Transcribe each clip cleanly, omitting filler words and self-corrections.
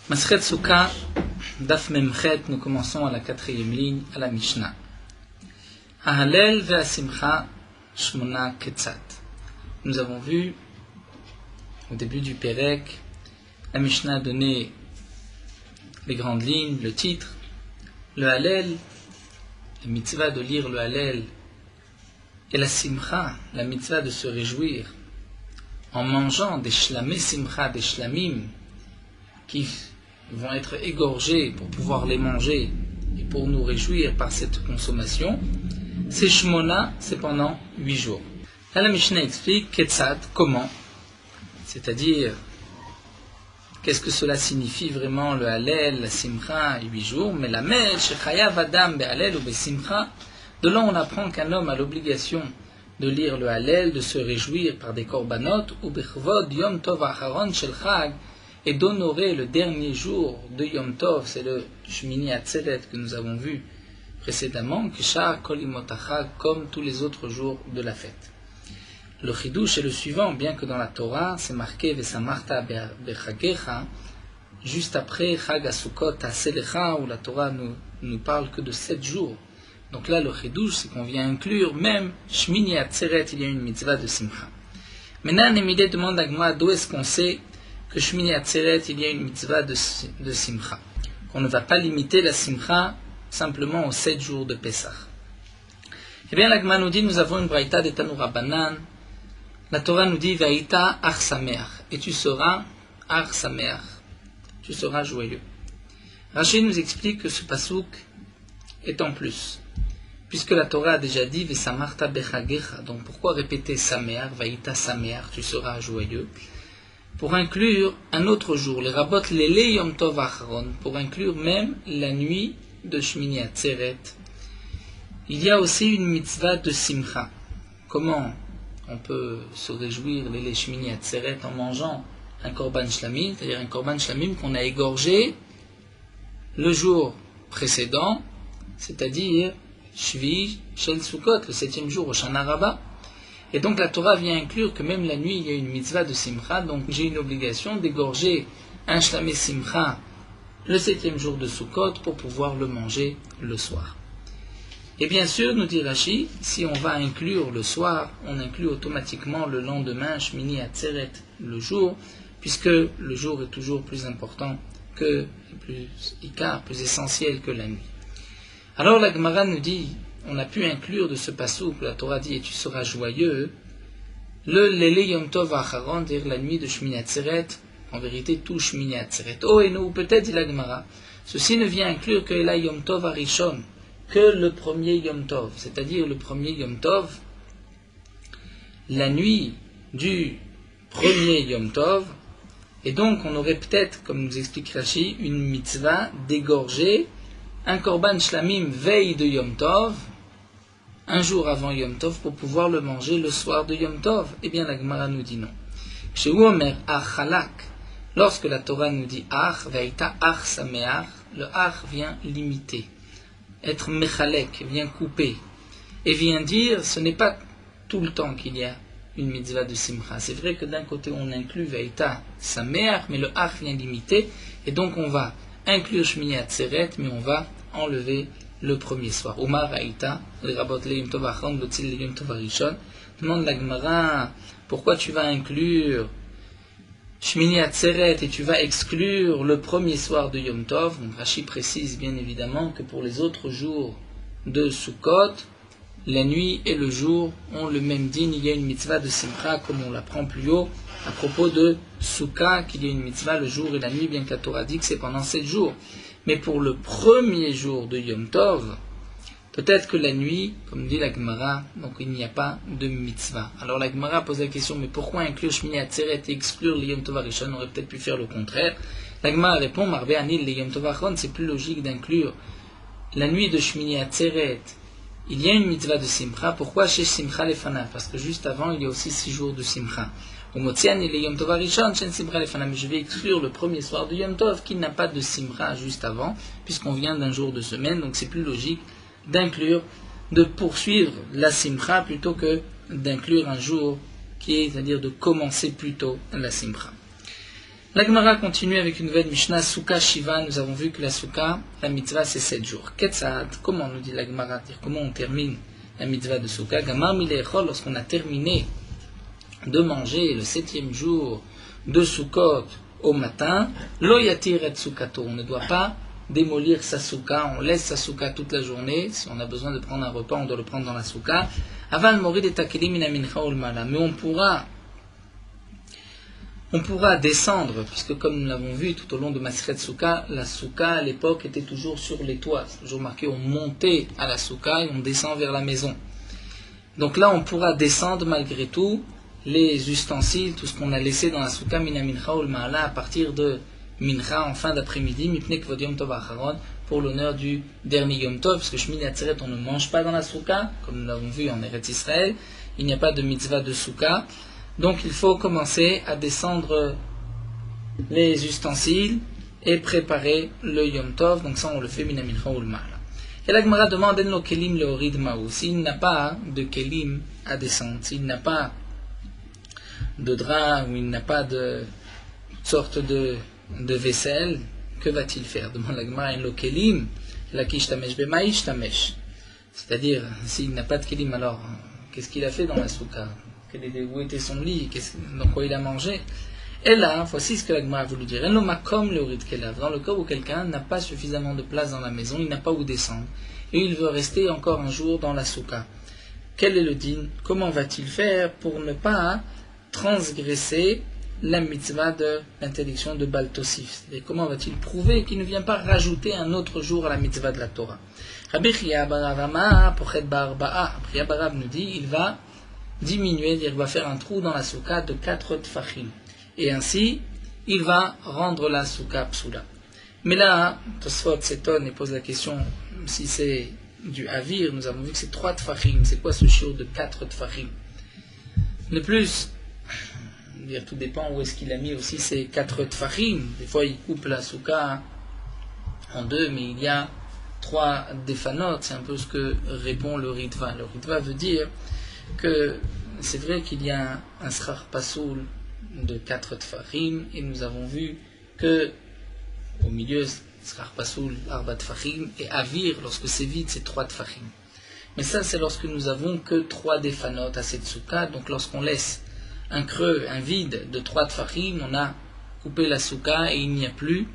Masechet Sukkah, Daf Memchet, nous commençons à la 4e ligne, à la Mishnah. Ha'halel ve'asimcha shmona ketzat. Nous avons vu, au début du Pérek, la Mishnah a donné les grandes lignes, le titre, le Hallel, la mitzvah de lire le Hallel, et la Simcha, la mitzvah de se réjouir, en mangeant des shlamé simcha, des shlamim, qui vont être égorgés pour pouvoir les manger et pour nous réjouir par cette consommation. C'est shmona, c'est pendant 8 jours. Là, la Mishnah explique ketzat, comment, c'est-à-dire qu'est-ce que cela signifie vraiment le Hallel, la Simcha, 8 jours, mais la Mel, shechayav adam be'Hallel ou be'Simcha, de là on apprend qu'un homme a l'obligation de lire le Hallel, de se réjouir par des korbanot, ou bechvod yom tov acharon shel chag, et d'honorer le dernier jour de Yom Tov, c'est le Shmini Atzeret que nous avons vu précédemment, Kishar Kol Yimot Chag, comme tous les autres jours de la fête. Le Chidouche est le suivant, bien que dans la Torah, c'est marqué Vesamarta Bechagecha, juste après Chag Asukot Aselecha, où la Torah nous parle que de 7 jours. Donc là, le Chidouche, c'est qu'on vient inclure même Shmini Atzeret, il y a une mitzvah de Simcha. Maintenant, Némidé demande à Gma, d'où est-ce qu'on sait que Shmini Atzeret, il y a une mitzvah de Simcha, qu'on ne va pas limiter la Simcha simplement aux 7 jours de Pessah. Eh bien, la Gemara nous dit, nous avons une braïta de Tanu Rabbanan, la Torah nous dit, Vaïta Ar Sameach, et tu seras Ar Sameach, tu seras joyeux. Rashi nous explique que ce pasouk est en plus, puisque la Torah a déjà dit, Vesamarta Bechagecha, donc pourquoi répéter Sameach, Vaïta Sameach, tu seras joyeux, pour inclure un autre jour, les rabot lele yom tov acharon, pour inclure même la nuit de Shmini Atzeret. Il y a aussi une mitzvah de Simcha. Comment on peut se réjouir lele Shmini Atzeret en mangeant un korban shlamim, c'est-à-dire un korban shlamim qu'on a égorgé le jour précédent, c'est-à-dire Shvi Shel Sukkot, le 7e jour au Shana Rabbah. Et donc la Torah vient inclure que même la nuit, il y a une mitzvah de Simcha, donc j'ai une obligation d'égorger un shlamé Simcha le 7e jour de Sukkot pour pouvoir le manger le soir. Et bien sûr, nous dit Rashi, si on va inclure le soir, on inclut automatiquement le lendemain, Shmini Atzeret, le jour, puisque le jour est toujours plus important que, plus essentiel que la nuit. Alors la Gemara nous dit, on a pu inclure de ce passouk, la Torah dit, et tu seras joyeux, le Lele Yom Tov Acharon, c'est-à-dire la nuit de Shmini Atzeret, en vérité tout Shmini Atzeret. Oh, et nous, peut-être, dit la Gemara, ceci ne vient inclure que la Yom Tov Arishon, que le premier Yom Tov, c'est-à-dire le premier Yom Tov, la nuit du premier Yom Tov, et donc on aurait peut-être, comme nous explique Rashi, une mitzvah d'égorger un korban shlamim veille de Yom Tov, un jour avant Yom Tov, pour pouvoir le manger le soir de Yom Tov. Eh bien, la Gemara nous dit non. Chez Omer Achalak, lorsque la Torah nous dit Ach, Veïta Ach Sameach, le Ach vient limiter, être Mechalek, vient couper, et vient dire ce n'est pas tout le temps qu'il y a une mitzvah de Simcha. C'est vrai que d'un côté on inclut Veïta Sameach, mais le Ach vient limiter, et donc on va inclure Shmini Atzeret, mais on va enlever le premier soir. Omar Haïta, Rabot le Yom Tov Achron, Lotzil le Yom Tov Arishon, demande la Gemara, pourquoi tu vas inclure Shmini Atzeret et tu vas exclure le premier soir de Yom Tov? Donc Rashi précise bien évidemment que pour les autres jours de Sukkot, la nuit et le jour ont le même din. Il y a une mitzvah de Simcha, comme on l'apprend plus haut, à propos de Sukkah, qu'il y a une mitzvah le jour et la nuit, bien que la Torah dit que c'est pendant 7 jours. Mais pour le premier jour de Yom Tov, peut-être que la nuit, comme dit la Gemara, donc il n'y a pas de mitzvah. Alors la Gemara pose la question, mais pourquoi inclure Shmini Atzeret et exclure le Yom Tov Arishon? On aurait peut-être pu faire le contraire. La Gemara répond, Marbe Anil, le Yom Tov Achron, c'est plus logique d'inclure la nuit de Shmini Atzeret. Il y a une mitzvah de Simcha. Pourquoi chez Simcha Lefanav? Parce que juste avant, il y a aussi 6 jours de Simcha. Au Motzian, il y a Yom Tov Arishon, chez Simcha Lefanav. Mais je vais exclure le premier soir de Yom Tov, qui n'a pas de Simcha juste avant, puisqu'on vient d'un jour de semaine. Donc c'est plus logique d'inclure, de poursuivre la Simcha plutôt que d'inclure un jour qui est, c'est-à-dire de commencer plus tôt la Simcha. La Gemara continue avec une nouvelle Mishnah, Souka Shiva. Nous avons vu que la Souka, la mitzvah, c'est 7 jours. Ketzad, comment nous dit la Gemara, comment on termine la mitzvah de Souka? Gamar Milechol, lorsqu'on a terminé de manger le 7e jour de Sukkot au matin, Lo yatir et Soukato, on ne doit pas démolir sa souka, on laisse sa souka toute la journée. Si on a besoin de prendre un repas, on doit le prendre dans la souka. Aval morid et takelim mina mincha ol mala. Mais on pourra descendre, puisque comme nous l'avons vu tout au long de Maseret Souka, la souka à l'époque était toujours sur les toits. C'est toujours marqué, on montait à la souka et on descend vers la maison. Donc là, on pourra descendre malgré tout les ustensiles, tout ce qu'on a laissé dans la souka mina mincha ol mala à partir de Mincha en fin d'après-midi, Mipnek Vod Yom Tov Acharon, pour l'honneur du dernier Yom Tov, parce que Shmini Atzeret, on ne mange pas dans la souka, comme nous l'avons vu en Eretz Israël, il n'y a pas de mitzvah de souka, donc il faut commencer à descendre les ustensiles et préparer le Yom Tov, donc ça on le fait Mina Mincha ou le Mala. Et la Gemara demande no kelim leorid maou, s'il n'a pas de kelim à descendre, s'il n'a pas de drap, ou il n'a pas de sorte de vaisselle, que va-t-il faire? Demande la Gemara, en lo kelim, la kishtamesh bemaï tamesh. C'est-à-dire, s'il n'a pas de kelim, alors qu'est-ce qu'il a fait dans la souka? Où était son lit? Dans quoi il a mangé? Et là, voici ce que la Gemara a voulu dire. En lo makom leorid kelav. Dans le cas où quelqu'un n'a pas suffisamment de place dans la maison, il n'a pas où descendre, et il veut rester encore un jour dans la souka. Quel est le din? Comment va-t-il faire pour ne pas transgresser la mitzvah de l'interdiction de Bal Tosif? Et comment va-t-il prouver qu'il ne vient pas rajouter un autre jour à la mitzvah de la Torah? Rabbi Chia Barav Amar Pochet Barba'a. Chia Barav nous dit, il va diminuer, il va faire un trou dans la souka de 4 tfachim. Et ainsi, il va rendre la souka psoula. Mais là, Tosfot s'étonne et pose la question, si c'est du avir, nous avons vu que c'est 3 tfachim. C'est quoi ce shiur de 4 tfachim? De plus, tout dépend où est-ce qu'il a mis aussi ces 4 tfachim. Des fois, il coupe la souka en 2, mais il y a 3 défanot. C'est un peu ce que répond le Ritva. Le Ritva veut dire que c'est vrai qu'il y a un srar pasoul de 4 tfachim, et nous avons vu que au milieu, srar pasoul, arba tfachim, et avir, lorsque c'est vide, c'est 3 tfachim. Mais ça, c'est lorsque nous avons que 3 défanot à cette souka. Donc lorsqu'on laisse un creux, un vide de 3 tfachim, on a coupé la souka et il n'y a plus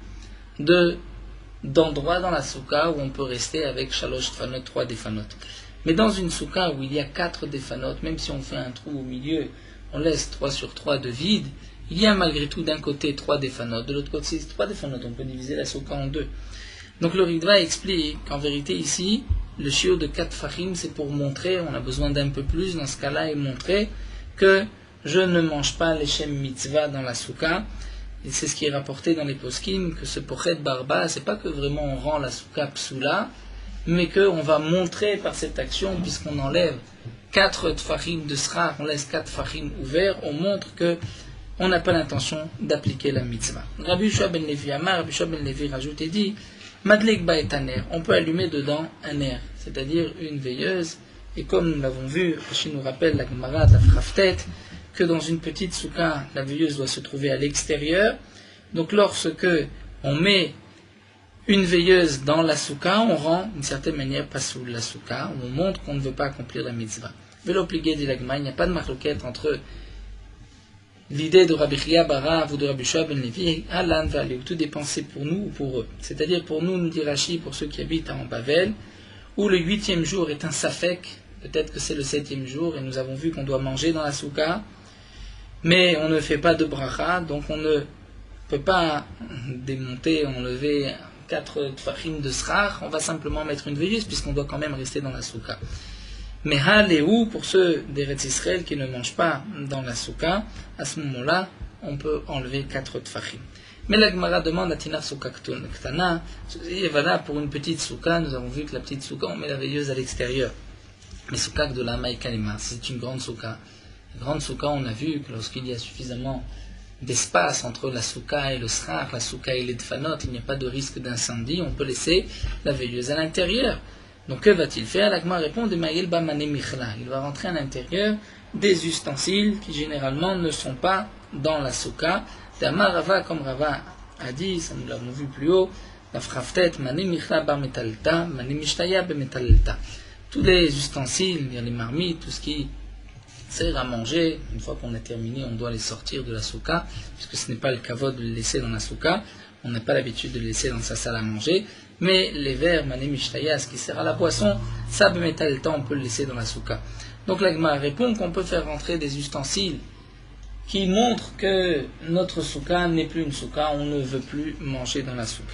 d'endroit dans la souka où on peut rester avec shalosh tfanot, 3 défanot. Mais dans une souka où il y a 4 défanot, même si on fait un trou au milieu, on laisse 3 sur 3 de vide, il y a malgré tout d'un côté 3 défanot, de l'autre côté 3 défanot, on peut diviser la souka en 2. Donc le Ritva explique qu'en vérité ici, le shiur de 4 tfachim, c'est pour montrer, on a besoin d'un peu plus dans ce cas-là, et montrer que je ne mange pas les shem mitzvah dans la souka. Et c'est ce qui est rapporté dans les poskim, que ce pochet barba, c'est pas que vraiment on rend la souka psoula, mais qu'on va montrer par cette action, puisqu'on enlève 4 tfachim de srar, on laisse 4 tfachim ouverts, on montre que on n'a pas l'intention d'appliquer la mitzvah. Rabbi Yoshua ben Levi Amar, Rabbi Yoshua ben Levi rajoute et dit, Madlek ba et aner, on peut allumer dedans un air, c'est-à-dire une veilleuse, et comme nous l'avons vu, Rashi nous rappelle la Gemara de la Fraftet, que dans une petite souka, la veilleuse doit se trouver à l'extérieur. Donc lorsque on met une veilleuse dans la souka, on rend d'une certaine manière pasoul la souka, on montre qu'on ne veut pas accomplir la mitzvah. Velo pligé dit la Gemara, il n'y a pas de marloquette entre l'idée de Rabbi Chia Barav ou de Rabbi Yoshua ben Levi, Alan Valé, tout dépenser pour nous ou pour eux. C'est-à-dire pour nous dit Rashi, pour ceux qui habitent en Bavel, où le 8e jour est un safek, peut-être que c'est le 7e jour, et nous avons vu qu'on doit manger dans la souka, mais on ne fait pas de bracha, donc on ne peut pas démonter, enlever 4 tfachim de srar, on va simplement mettre une veilleuse, puisqu'on doit quand même rester dans la souka. Mais haléou, pour ceux d'Eretz Israël qui ne mangent pas dans la souka, à ce moment-là, on peut enlever 4 tfachim. Mais la Gemara demande à Tinar Souka Ktana, et voilà, pour une petite souka, nous avons vu que la petite souka, on met la veilleuse à l'extérieur. Mais souka de la Maïkalima, c'est une grande souka. La grande souka, on a vu que lorsqu'il y a suffisamment d'espace entre la souka et le srar, la souka et les dfanot, il n'y a pas de risque d'incendie, on peut laisser la veilleuse à l'intérieur. Donc que va-t-il faire? L'Agma répond de Maïel Bamane Michla. Il va rentrer à l'intérieur des ustensiles qui généralement ne sont pas dans la souka, D'Amar Rava, comme Rava a dit, ça nous l'avons vu plus haut, Nafraftet, Mani Michla Bar Metalta, Mani Mishtaya Be Metalta. Tous les ustensiles, les marmites, tout ce qui sert à manger, une fois qu'on a terminé, on doit les sortir de la souka, puisque ce n'est pas le kavod de les laisser dans la souka, on n'a pas l'habitude de les laisser dans sa salle à manger, mais les verres, Mani Mishtaya, ce qui sert à la boisson, ça Be Metalta, on peut le laisser dans la souka. Donc l'Agma répond qu'on peut faire rentrer des ustensiles qui montrent que notre souka n'est plus une souka, on ne veut plus manger dans la souka.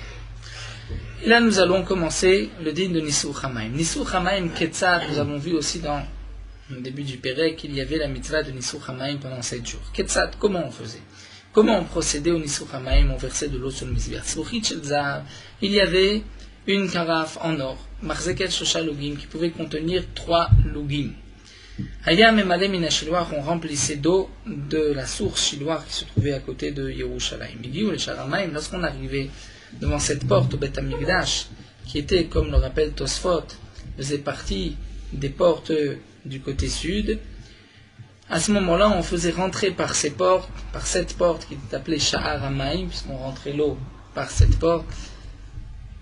Et là nous allons commencer le din de Nisur Hamaim. Nisur Hamaim Ketzad, nous avons vu aussi dans le début du Pérec qu'il y avait la mitzvah de Nisur Hamaim pendant 7 jours. Ketzad, comment on faisait? Comment on procédait au Nisur Hamaim? On versait de l'eau sur le misbéach. Il y avait une carafe en or, Marzeket Shosha Lugim, qui pouvait contenir 3 lugim. Hayam et Malem Inashiloir, on remplissait d'eau de la source Shiloar qui se trouvait à côté de Yerushalayim. Igiou les Sharamaim, lorsqu'on arrivait devant cette porte au Beth Amikdash, qui était, comme le rappelle Tosfot, faisait partie des portes du côté sud, à ce moment-là, on faisait rentrer par cette porte qui était appelée Sha'ar Hamaim, puisqu'on rentrait l'eau par cette porte,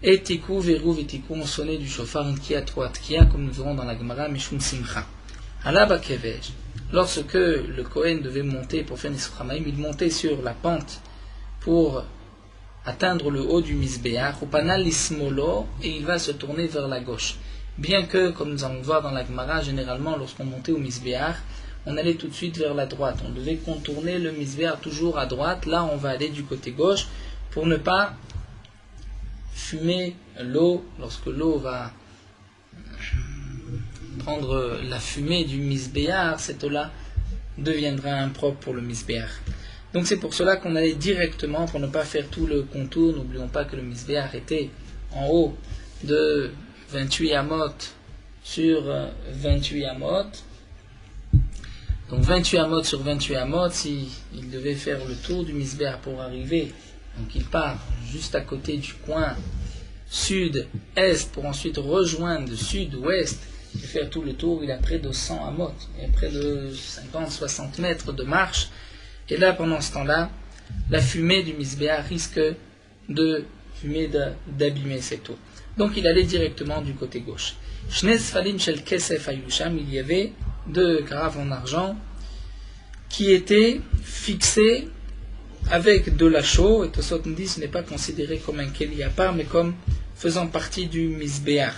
et Tikou, Verou, Vetikou, on sonnait du chauffard, Nkia, Troat, Kia, comme nous verrons dans la Gemara, Mishum Simcha. Alaba Kevej, lorsque le Kohen devait monter pour faire Nisur Hamaim, il montait sur la pente pour atteindre le haut du Misbéach, ou Panal Ismolo, et il va se tourner vers la gauche. Bien que, comme nous allons voir dans la Gemara, généralement lorsqu'on montait au Misbéach, on allait tout de suite vers la droite. On devait contourner le Misbéach toujours à droite. Là, on va aller du côté gauche pour ne pas fumer l'eau. Lorsque l'eau va prendre la fumée du Misbéach, cette eau-là deviendra impropre pour le Misbéach. Donc c'est pour cela qu'on allait directement, pour ne pas faire tout le contour. N'oublions pas que le Misbéach était en haut de 28 amot sur 28 amot. Donc 28 amot sur 28 amot, si il devait faire le tour du Misbéach pour arriver, donc il part juste à côté du coin sud-est pour ensuite rejoindre le sud-ouest et faire tout le tour, il a près de 100 amot, il a près de 50-60 mètres de marche. Et là, pendant ce temps-là, la fumée du Misbéach risque d'abîmer cette eau. Donc il allait directement du côté gauche. Shnei Sfalim Shel Kesef Ayusham, il y avait 2 carafes en argent qui étaient fixées avec de la chaux, et Tosot nous dit ce n'est pas considéré comme un keli à part, mais comme faisant partie du Misbéach.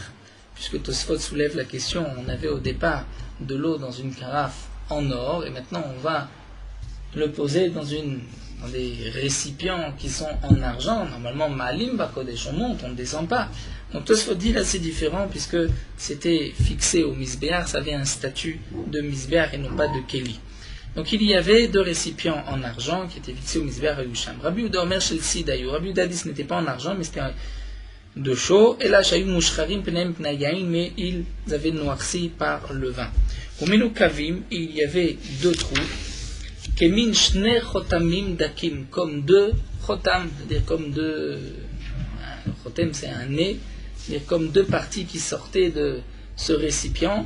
Puisque Tosfot soulève la question, on avait au départ de l'eau dans une carafe en or, et maintenant on va le poser dans des récipients qui sont en argent. Normalement, Ma'alim Bakodesh, on monte, on ne descend pas. Donc Tosfot dit là c'est différent, puisque c'était fixé au Misbéach, ça avait un statut de Misbéach et non pas de Keli. Donc il y avait 2 récipients en argent qui étaient fixés au Misbéach à Yusham. Rabbi Uda Omer Shel Sidayu. Rabbi Uda dit ce n'était pas en argent, mais c'était de chaux. Et là, Shayu Mushcharim Penem Pnayain, mais ils avaient noirci par le vin. Au Menu Kavim, il y avait 2 trous. Kemin Shne Chotamim Dakim, comme 2 chotam, c'est-à-dire comme 2. Chotem, c'est un nez, c'est-à-dire comme 2 parties qui sortaient de ce récipient.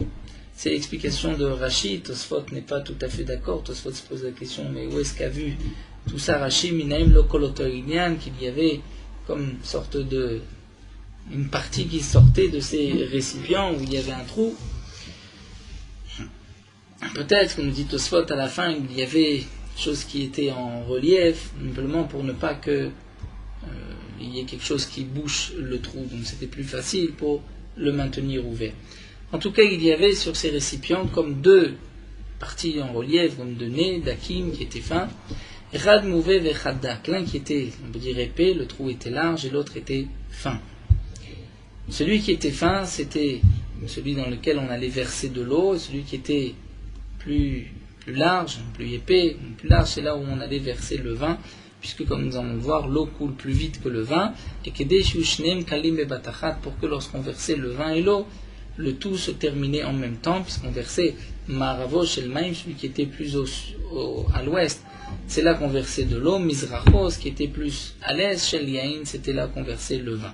C'est l'explication de Rashi. Tosfot n'est pas tout à fait d'accord. Tosfot se pose la question, mais où est-ce qu'a vu tout ça Rashi Minaim Lokolotoïnian, qu'il y avait comme une sorte de. Une partie qui sortait de ces récipients où il y avait un trou. Peut-être, comme dit Tosfot à la fin, il y avait quelque chose qui était en relief, simplement pour ne pas que il y ait quelque chose qui bouche le trou. Donc c'était plus facile pour le maintenir ouvert. En tout cas, il y avait sur ces récipients comme 2 parties en relief, comme 2 nez, d'akim qui étaient fins, Rad Mouvé Vechaddak, l'un qui était, on peut dire, épais, le trou était large, et l'autre était fin. Celui qui était fin, c'était celui dans lequel on allait verser de l'eau, et celui qui était plus large, plus épais, plus large, c'est là où on allait verser le vin, puisque comme nous allons le voir, l'eau coule plus vite que le vin, et pour que lorsqu'on versait le vin et l'eau, le tout se terminait en même temps, puisqu'on versait Maravo chez le Maïm, celui qui était plus à l'ouest, c'est là qu'on versait de l'eau, Mizrachos, qui était plus à l'est, chez Yain, c'était là qu'on versait le vin.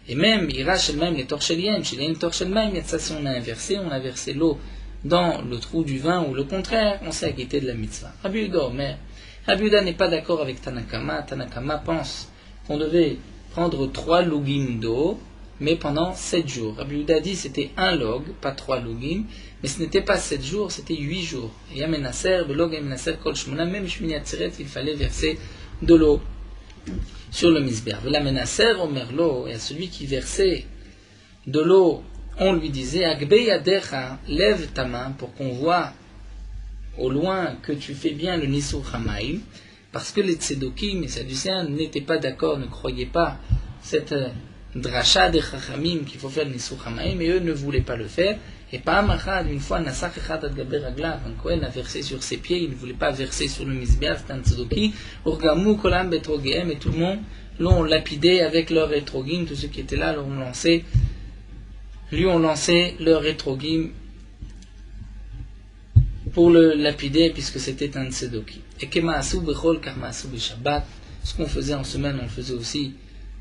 Et même, Ira chez le Maïm, les torches chez Yain, torches chez le Maïm, ça si on a inversé, on a versé l'eau dans le trou du vin, ou le contraire, on s'est acquitté de la mitzvah. Rabbi Uda Omer, Rabbi Yehuda n'est pas d'accord avec Tanakama. Tanakama pense qu'on devait prendre 3 logim d'eau, mais pendant 7 jours. Rabbi Yehuda dit c'était 1 log, pas 3 logim, mais ce n'était pas 7 jours, c'était 8 jours. Et Yamenaser, Belog Yamenaser Kol Shmona, même Shmini Atzeret, il fallait verser de l'eau sur le misber. Yamenaser Omerlo, et à celui qui versait de l'eau, on lui disait Agbei Yadecha, lève ta main pour qu'on voit au loin que tu fais bien le Nisur Hamaim, parce que les Tzedokim, les Sadducéens, n'étaient pas d'accord, ne croyaient pas cette dracha des Chachamim qu'il faut faire le Nisur Hamaim, et eux ne voulaient pas le faire. Et Pa'am Achad, une fois, Nasach Echad Adgaber Raglav, un Kohen a versé sur ses pieds, il ne voulait pas verser sur le Mizbeach, c'est un Tzedoki, Urgamu Kolam Betrogehem, et tout le monde l'ont lapidé avec leur rétrogim, tous ceux qui étaient là lui ont lancé leur rétrogim pour le lapider, puisque c'était un tzedoki. Et Kema'asu bechol karma'asu b'Shabbat, ce qu'on faisait en semaine, on le faisait aussi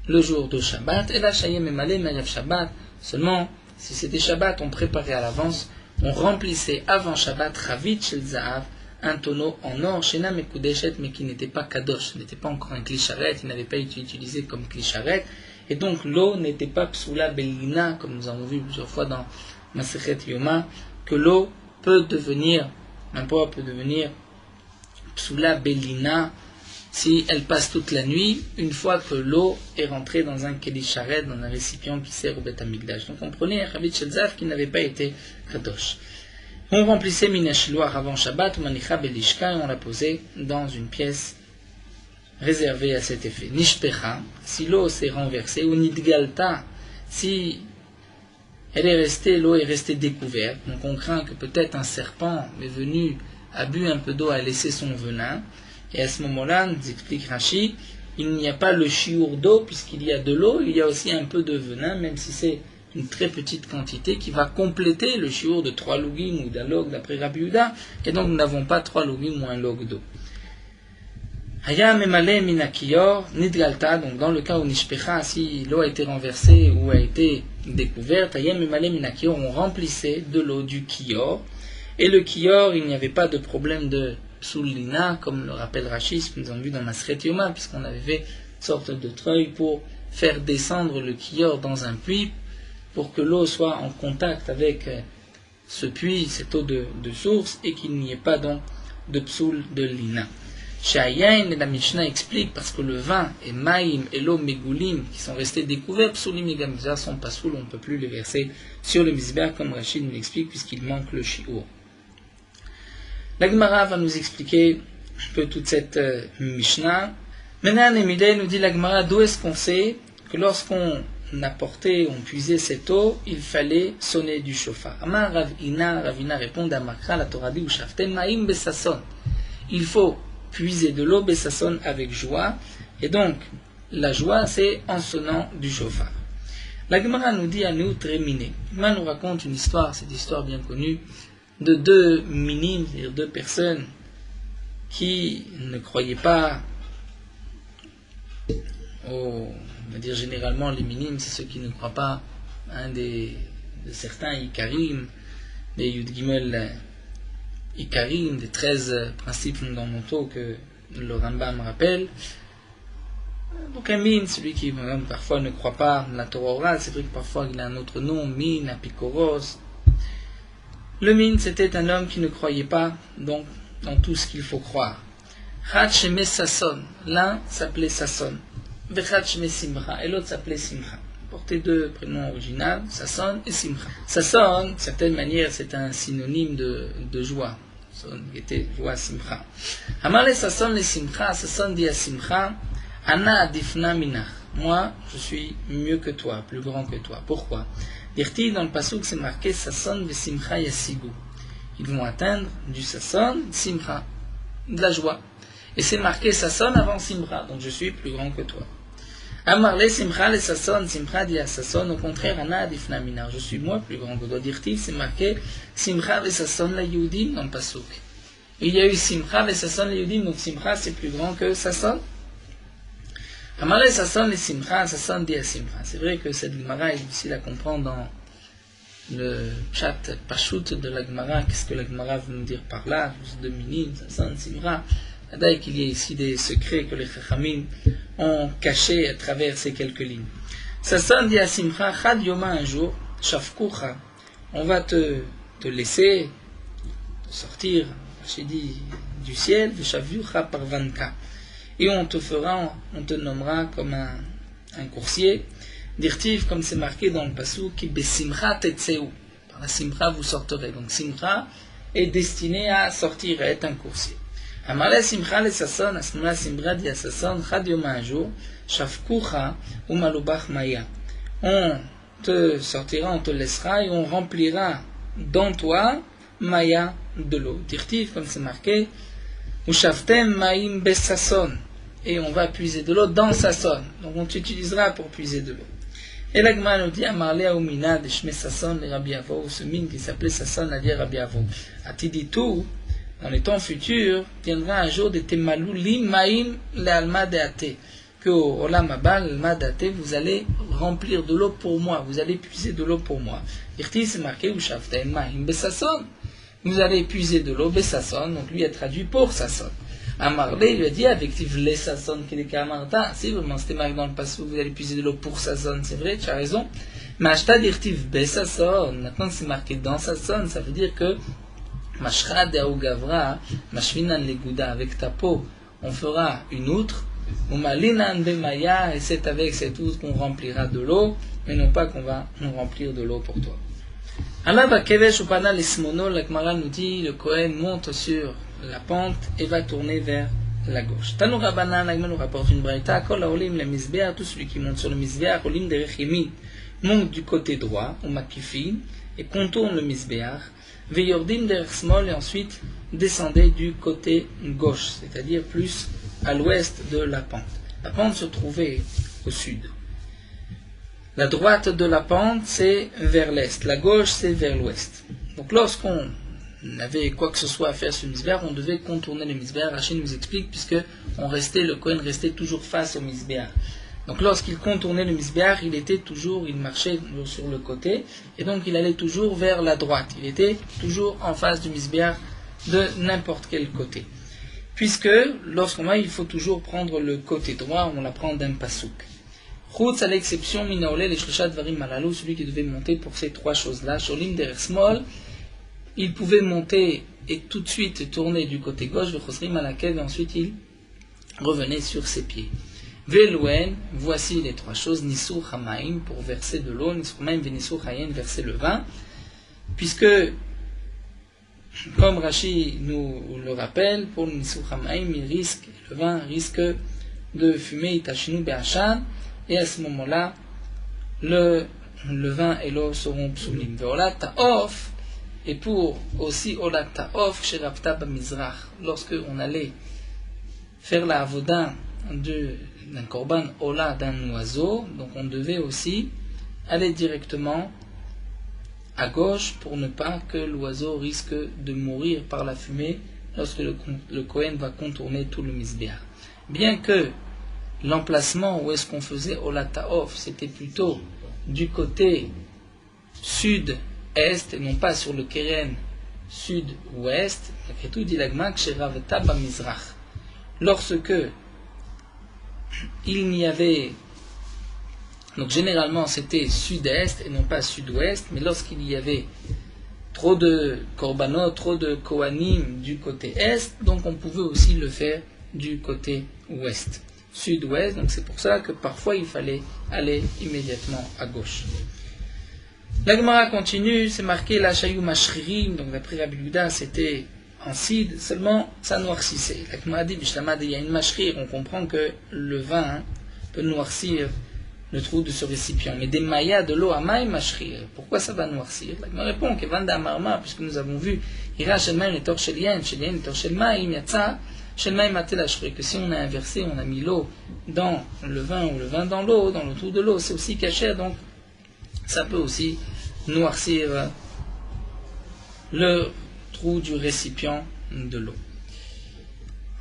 le jour de Shabbat. Et là, Shayem Emale Merev Shabbat, seulement, si c'était Shabbat, on préparait à l'avance, on remplissait avant Shabbat, Ravit Shel Zahav, un tonneau en or, Shena Mekudeshet, mais qui n'était pas Kadosh, n'était pas encore un Kli-Sharet, il n'avait pas été utilisé comme Kli-Sharet, et donc l'eau n'était pas Psula Belina, comme nous avons vu plusieurs fois dans Masechet Yoma, que l'eau peut devenir Psula Belina si elle passe toute la nuit, une fois que l'eau est rentrée dans un Keli-Sharet, dans un récipient qui sert au Beth Amikdash. Donc on prenait un Chavit Shel Zav qui n'avait pas été Kadosh. On remplissait Minashloar avant Shabbat, ou Manicha Belishka, et on la posait dans une pièce réservée à cet effet. Nishpecha, si l'eau s'est renversée, ou Nidgalta, si l'eau est restée découverte, donc on craint que peut-être un serpent est venu, a bu un peu d'eau, a laissé son venin, et à ce moment-là, nous explique Rashi, il n'y a pas le chiour d'eau, puisqu'il y a de l'eau, il y a aussi un peu de venin, même si c'est une très petite quantité, qui va compléter le chiour de 3 logim ou d'un log d'après Rabbi Yehuda, et donc nous n'avons pas 3 logim ou un log d'eau. Haya memale minakior nidgalta, donc dans le cas où nishpecha, si l'eau a été renversée ou a été découverte, haya memale minakior, on remplissait de l'eau du kior, et le kior, il n'y avait pas de problème de psoulina, comme le rappelle Rachis, que nous avons vu dans Masret Yoma, puisqu'on avait fait une sorte de treuil pour faire descendre le kior dans un puits, pour que l'eau soit en contact avec ce puits, cette eau de source, et qu'il n'y ait pas donc de psoul de lina. Shayain, et la Mishnah explique, parce que le vin et maïm et l'eau megoulim, qui sont restés découverts, psoulim et gamza sont pas soul, on ne peut plus les verser sur le misber, comme Rachid nous l'explique, puisqu'il manque le shiur. La Gemara va nous expliquer un peu toute cette Mishnah. Maintenant, Nemidei nous dit la Gemara, d'où est-ce qu'on sait que lorsqu'on apportait, on puisait cette eau, il fallait sonner du shofar. Amar Ravina répond à Makra, la Torah dit, ou shaftem maïm besasson. Il faut puiser de l'eau besasson avec joie, et donc la joie c'est en sonnant du shofar. La Gemara nous dit à nous tréminer. La Gemara nous raconte une histoire, cette histoire bien connue, de 2 minimes, c'est-à-dire 2 personnes qui ne croyaient pas on va dire généralement les minimes, c'est ceux qui ne croient pas de certains Ikarim, des Yud Gimel Ikarim, des 13 principes fondamentaux que le Rambam rappelle. Donc un min, celui qui parfois ne croit pas la Torah orale, c'est vrai que parfois il a un autre nom, min, apikoros. Le min, c'était un homme qui ne croyait pas donc dans tout ce qu'il faut croire. Chad Sasson, l'un s'appelait Sasson, Vechad Simcha, et l'autre s'appelait Simcha. Portait 2 prénoms originaux, Sasson et Simcha. Sasson, d'une certaine manière, c'est un synonyme de joie. Sasson était joie, Simcha. Amale Sasson le Simcha, Sasson dit à Simcha, Ana adifna minach. Moi, je suis mieux que toi, plus grand que toi. Pourquoi? Dirti dans le pasuk, c'est marqué Sasson ve Simcha yasigu. Ils vont atteindre du Sasson, Simcha, de la joie. Et c'est marqué Sasson avant Simcha, donc je suis plus grand que toi. Amarle Simcha le Sasson, Simcha dit à Sasson, au contraire, Ana adifna minach. Je suis moi plus grand que toi. Dirti, c'est marqué Simcha ve Sasson la Yehudim dans le pasuk. Il y a eu Simcha ve Sasson la Yehudim, donc Simcha c'est plus grand que Sasson. Amarle Sasson le Simcha, Sasson dit à Simcha. C'est vrai que cette Gemara est difficile à comprendre dans le chat Pashut de la Gemara. Qu'est-ce que la Gemara veut nous dire par là? Juste 2 minimes, Sasson, Simcha. D'ailleurs qu'il y a ici des secrets que les Chachamim ont cachés à travers ces quelques lignes. Sasson dit à Simcha, Chad Yoma un jour, Shafkucha, on va te laisser sortir, j'ai dit, du ciel, de Shavucha Parvanka. Et on te nommera comme un coursier, dirtiv, comme c'est marqué dans le passou, qui besimcha tetseu. Par la simcha, vous sortirez. Donc simcha est destiné à sortir, à être un coursier. Amala simcha le sasson, à ce moment-là, simcha dit à sasson, chad yom un jour, shafkucha ou malubach maya. On te sortira, on te laissera et on remplira dans toi maya de l'eau. Dirtiv, comme c'est marqué, ou shaftem maim besasson. Et on va puiser de l'eau dans Sasson. Donc on t'utilisera pour puiser de l'eau. Et l'Agma nous dit, Amarle Aumina de Shme Sasson le Rabbi Avo, ce mine qui s'appelait Sasson a dit Rabbi Avo. Atiditou, dans les temps futurs, viendra un jour de Temalou Limaim le Alma de Ate. Que au Olam Haba, l'Alma de Ate, vous allez remplir de l'eau pour moi, vous allez puiser de l'eau pour moi. Irti, c'est marqué, ou Shaftem Maim Besasson. Vous allez puiser de l'eau Besasson, donc lui a traduit pour Sasson. Amarlé lui a dit avec les Sasson qui est Kamarta, si vraiment c'était marqué dans le passage, vous allez puiser de l'eau pour Sasson, c'est vrai, tu as raison. Mais Ashta dirtiv be Sasson, maintenant c'est marqué dans Sasson, ça veut dire que Mashra de Gavra, Mashvinan legouda, avec ta peau, on fera une outre, ou Malinan de Maya, et c'est avec cette outre qu'on remplira de l'eau, mais non pas qu'on va nous remplir de l'eau pour toi. Allah va kevesh ou pana l'ismono, la Gemara nous dit, le Kohen monte sur la pente et va tourner vers la gauche. Tanou Rabbanan, la Gemara nous rapporte une braïta, kol haolim le misbeach, tout celui qui monte sur le misbeach, olim derech yamin, monte du côté droit, ou makifin, et contourne le misbeach, veyordim derech smol, et ensuite descendez du côté gauche, c'est-à-dire plus à l'ouest de la pente. La pente se trouvait au sud. La droite de la pente, c'est vers l'est. La gauche, c'est vers l'ouest. Donc, lorsqu'on avait quoi que ce soit à faire sur le misbéach, on devait contourner le misbéach. Rachid nous explique, puisque le Kohen restait toujours face au misbéach. Donc, lorsqu'il contournait le misbéach, il marchait sur le côté, et donc il allait toujours vers la droite. Il était toujours en face du misbéach de n'importe quel côté. Puisque, lorsqu'on va, il faut toujours prendre le côté droit, on l'apprend d'un pasouk. Chutz à l'exception, minaolé, les shlishat varim malalou, celui qui devait monter pour ces trois choses-là, sholim derech smol, il pouvait monter et tout de suite tourner du côté gauche, vechosrim à laquelle, et ensuite il revenait sur ses pieds. Velouen, voici les trois choses, nisur hamaim, pour verser de l'eau, nisur hamaim, venisur hayen, verser le vin, puisque, comme Rashi nous le rappelle, pour le nisur hamaim, le vin risque de fumer, itachinu be'achan, et à ce moment-là, le vin et l'eau seront psulim. Ve'olat ta'of, et pour aussi olat ta'of, sherapta b'mizrach, lorsque on allait faire la avoda d'un korban ola d'un oiseau, donc on devait aussi aller directement à gauche pour ne pas que l'oiseau risque de mourir par la fumée lorsque le Kohen va contourner tout le misbéach. Bien que l'emplacement où est-ce qu'on faisait Olat Ta'of, c'était plutôt du côté sud-est et non pas sur le Keren sud-ouest. Malgré tout, dit l'Agma, Ksheravta Bamizrach. Lorsque il n'y avait, donc généralement c'était sud-est et non pas sud-ouest, mais lorsqu'il y avait trop de korbanot, trop de kohanim du côté est, donc on pouvait aussi le faire du côté ouest. Sud-ouest, donc c'est pour ça que parfois il fallait aller immédiatement à gauche. La Gemara continue, c'est marqué la Shayou Mashririm, donc d'après Rabbi Yehuda c'était en cide, seulement ça noircissait. La Gemara dit, il y a une mashrir, on comprend que le vin peut noircir le trou de ce récipient, mais des mayas de l'eau à maï mashrir, pourquoi ça va noircir? La Gemara répond que Vanda Marma, puisque nous avons vu, Ira Shel Maïm et Tor Shel Yen, Tor Shel Maïm, Yatsa, que si on a inversé, on a mis l'eau dans le vin ou le vin dans l'eau, dans le trou de l'eau, c'est aussi caché, donc ça peut aussi noircir le trou du récipient de l'eau.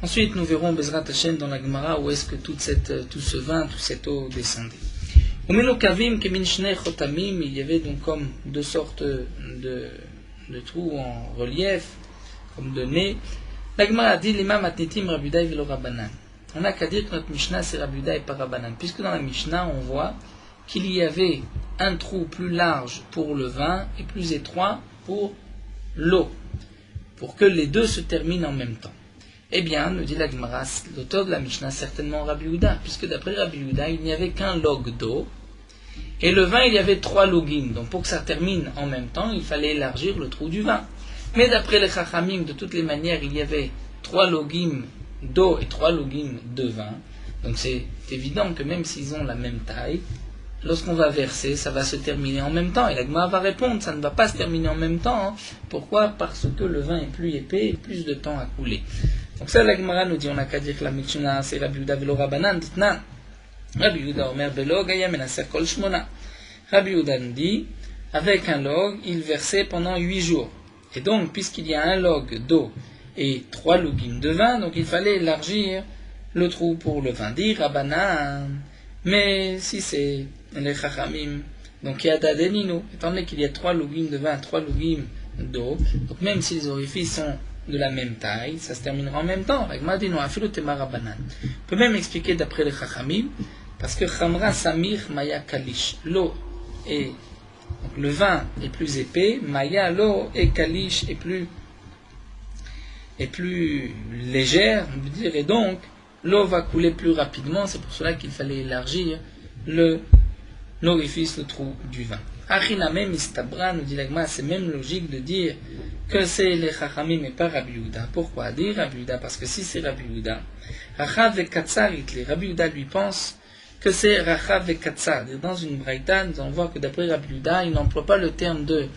Ensuite, nous verrons Bezrat Hashem dans la Gemara où est-ce que tout ce vin, toute cette eau descendait. Au Menokavim, Kemin Shnei Chotamim, il y avait donc comme deux sortes de trous en relief, comme de nez. La Gemara a dit l'imam atnitim Rabbi Yehuda velo Rabbanan. On n'a qu'à dire que notre Mishnah c'est Rabbi Yehuda et pas Rabbanan, puisque dans la Mishnah on voit qu'il y avait un trou plus large pour le vin et plus étroit pour l'eau, pour que les deux se terminent en même temps. Eh bien, nous dit la Gemara, l'auteur de la Mishnah, certainement Rabbi Yehuda, puisque d'après Rabbi Yehuda, il n'y avait qu'un log d'eau, et le vin, il y avait 3 logim. Donc pour que ça termine en même temps, il fallait élargir le trou du vin. Mais d'après les Chachamim, de toutes les manières, il y avait 3 logim d'eau et 3 logim de vin. Donc c'est évident que même s'ils ont la même taille, lorsqu'on va verser, ça va se terminer en même temps. Et la Gemara va répondre, ça ne va pas se terminer en même temps. Hein. Pourquoi ? Parce que le vin est plus épais et plus de temps à couler. Donc ça, la Gemara nous dit, on n'a qu'à dire que la Mishnah, c'est Rabbi Yehuda velo Rabbanan, ditnan. Rabbi Yehuda omer belo gaya menaser kol shmona. Rabbi Yehuda nous dit, avec un log, il versait pendant 8 jours. Et donc, puisqu'il y a un log d'eau et 3 logim de vin, donc il fallait élargir le trou pour le vin. Dit Rabbanan. Mais si c'est les Chachamim, donc il y a Dadenino, étant donné qu'il y a 3 logim de vin, 3 logim d'eau, donc même si les orifices sont de la même taille, ça se terminera en même temps. On peut même expliquer d'après les Chachamim, parce que Chamra Samir Maya Kalish, l'eau est, donc le vin est plus épais, Maya, l'eau, et Kalish est plus légère, on veut dire, et donc l'eau va couler plus rapidement, c'est pour cela qu'il fallait élargir l'orifice, le trou du vin. Achiname mistabra, nous dit l'agma, c'est même logique de dire que c'est les Chachamim et pas Rabbi Yehuda. Pourquoi dire Rabbi Yehuda? Parce que si c'est Rabbi Yehuda, Rachav et Katsar itli, Rabbi Yehuda lui pense que c'est Rachav et Katsar. Dans une braïta, nous allons voir que d'après Rabbi Yehuda, il n'emploie pas le terme de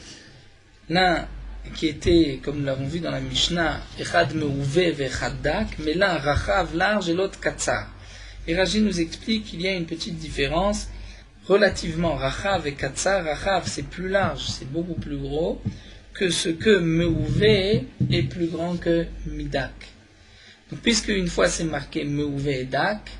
l'un qui était, comme nous l'avons vu dans la Mishnah, Echad Meuvé v'Echad Dak, mais l'un Rachav large et l'autre Katsar. Et Rashi nous explique qu'il y a une petite différence relativement Rachav et Katsar. Rachav c'est plus large, c'est beaucoup plus gros que ce que Meuvé est plus grand que Midak. Donc puisque une fois c'est marqué Meuvé et Dak,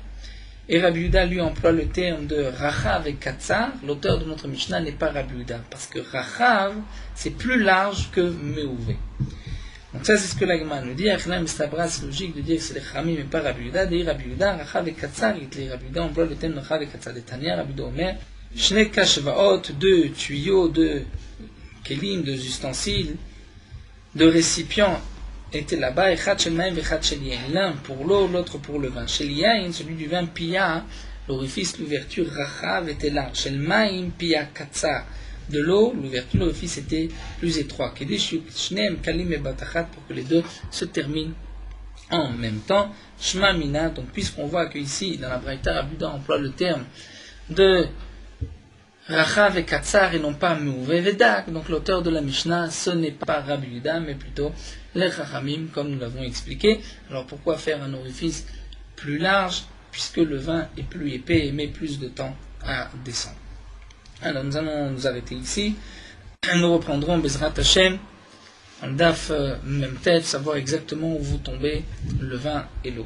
et Rabbi Yehuda lui emploie le terme de Rachav et Katsar, l'auteur de notre Mishnah n'est pas Rabbi Yehuda, parce que Rachav c'est plus large que Meuvé. Donc ça c'est ce que la Gemara nous dit. Achinam mistabra, c'est logique de dire que c'est les Chachamim mais pas Rabbi Yehuda. Dit Rabbi Yehuda, Rachav et Katsar, Rabbi Yehuda emploie le terme de Rachav et Katsar. De Tania, Rabbi Yehuda omer, Shne kashvaot, 2 tuyaux, 2 kelim, 2 ustensiles, 2 récipients étaient là-bas, Echad shel maim vechad shel yain, l'un pour l'eau, l'autre pour le vin. Shel yain, celui du vin pia, l'orifice, l'ouverture Rachav était large. Shel maim pia Katsar, de l'eau, l'ouverture, l'orifice était plus étroit. Pour que les deux se terminent en même temps. Shma mina, donc puisqu'on voit qu'ici, dans la Braïta, Rabbi Yehuda emploie le terme de Rachav et Katsar et non pas Meuvé Vedak, donc l'auteur de la Mishnah, ce n'est pas Rabbi Yehuda, mais plutôt les Chachamim, comme nous l'avons expliqué. Alors pourquoi faire un orifice plus large, puisque le vin est plus épais et met plus de temps à descendre. Alors nous allons nous arrêter ici. Nous reprendrons Bezrat Hashem en Daf Memtet, savoir exactement où vous tombez le vin et l'eau.